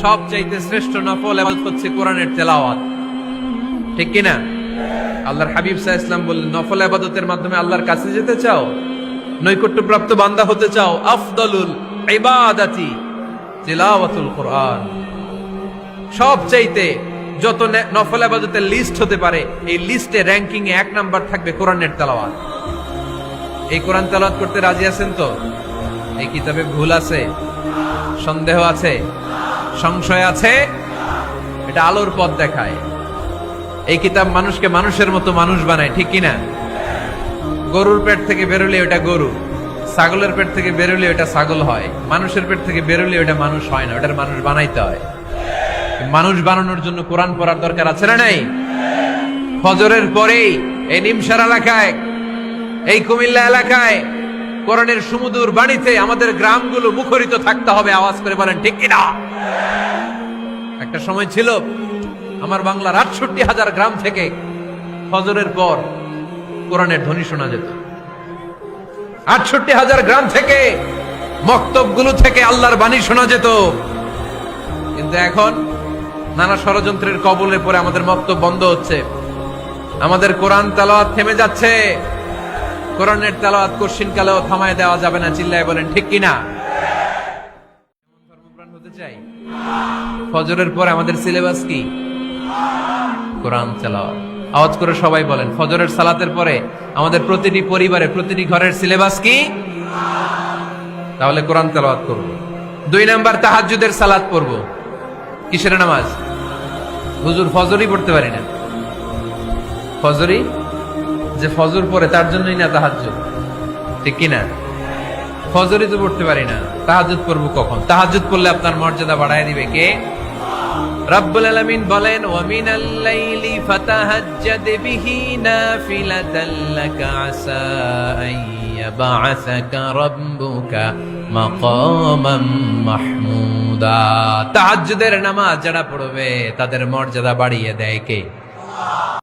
সবচাইতে শ্রেষ্ঠ নফল ইবাদত হচ্ছে কোরআনের তেলাওয়াত, ঠিক কিনা? আল্লাহর হাবিব সাল্লাল্লাহু আলাইহি ওয়াসাল্লাম বললেন, নফল ইবাদতের মাধ্যমে আল্লাহর কাছে যেতে চাও, নৈকট্যপ্রাপ্ত বান্দা হতে চাও, আফদলুল ইবাদাতি তিলাওয়াতুল কোরআন। সবচাইতে যত নফল ইবাদতের লিস্ট হতে পারে, এই লিস্টে র‍্যাঙ্কিং এ 1 নাম্বার থাকবে কোরআনের তেলাওয়াত। এই কোরআন তেলাওয়াত করতে রাজি আছেন তো? এই কিতাবে ভুল আছে, সন্দেহ আছে, সংশয় আছে? এটা আলোর পথ দেখায়। এই কিতাব মানুষকে মানুষের মতো মানুষ বানায়, ঠিক কিনা? গরুর পেট থেকে বেরোলে ওটা গরু, ছাগলের পেট থেকে বেরোলে ওটা ছাগল হয়, মানুষের পেট থেকে বেরোলে ওটা মানুষ হয় না, ওটার মানুষ বানাইতে হয়। মানুষ বানানোর জন্য কোরআন পড়ার দরকার আছে না নাই? ফজরের পরেই এই নিমসার এলাকায়, এই কুমিল্লা এলাকায় কোরআনের সুমধুর বাণীতে আমাদের গ্রামগুলো মুখরিত থাকতে হবে। আওয়াজ করে বলেন ঠিক কিনা? একটা সময় ছিল আমার বাংলার ৬৮,০০০ গ্রাম থেকে ফজরের পর কোরআনের ধ্বনি শোনা যেত। ৬৮,০০০ গ্রাম থেকে, মক্তবগুলো থেকে আল্লাহর বাণী শোনা যেত। কিন্তু এখন নানা ষড়যন্ত্রের কবলে পড়ে আমাদের মক্তব বন্ধ হচ্ছে, আমাদের কোরআন তেলাওয়াত থেমে যাচ্ছে। কোরআনের তেলাওয়াত কশিন কালেও থামায় দেওয়া যাবে না। চিল্লায় বলেন ঠিক কিনা? ধর্মপ্রাণ হতে চাই। ফজরের পরে আমাদের সিলেবাস কি? কোরআন তেলাওয়াত। আওয়াজ করে সবাই বলেন, ফজরের সালাতের পরে আমাদের প্রতিটি পরিবারে, প্রতিটি ঘরের সিলেবাস কি? তাহলে কোরআন তেলাওয়াত করব। 2 নাম্বার, তাহাজ্জুদের সালাত পড়ব। কিসের নামাজ? হুজুর ফজরই পড়তে পারি না। ফজরই যে ফজর পড়ে তার জন্যই না তাহাজ্জুদ, ঠিক কিনা? ফজরই তো পড়তে পারি না, তাহাজ্জুদ পড়ব কখন? তাহাজ্জুদ পড়লে আপনার মর্যাদা বাড়ায় দিবে কে? রব্বুল আলামিন বলেন, ওয়া মিনাল লাইলি ফাতাহাজ্জাদ বিহি নাফিলাতান লাকা আসা আইয়াবআসাকা রাব্বুকা মাকামান মাহমুদা। তাহাজ্জুদের নামাজ যারা পড়বে তাদের মর্যাদা বাড়িয়ে দেয় কে?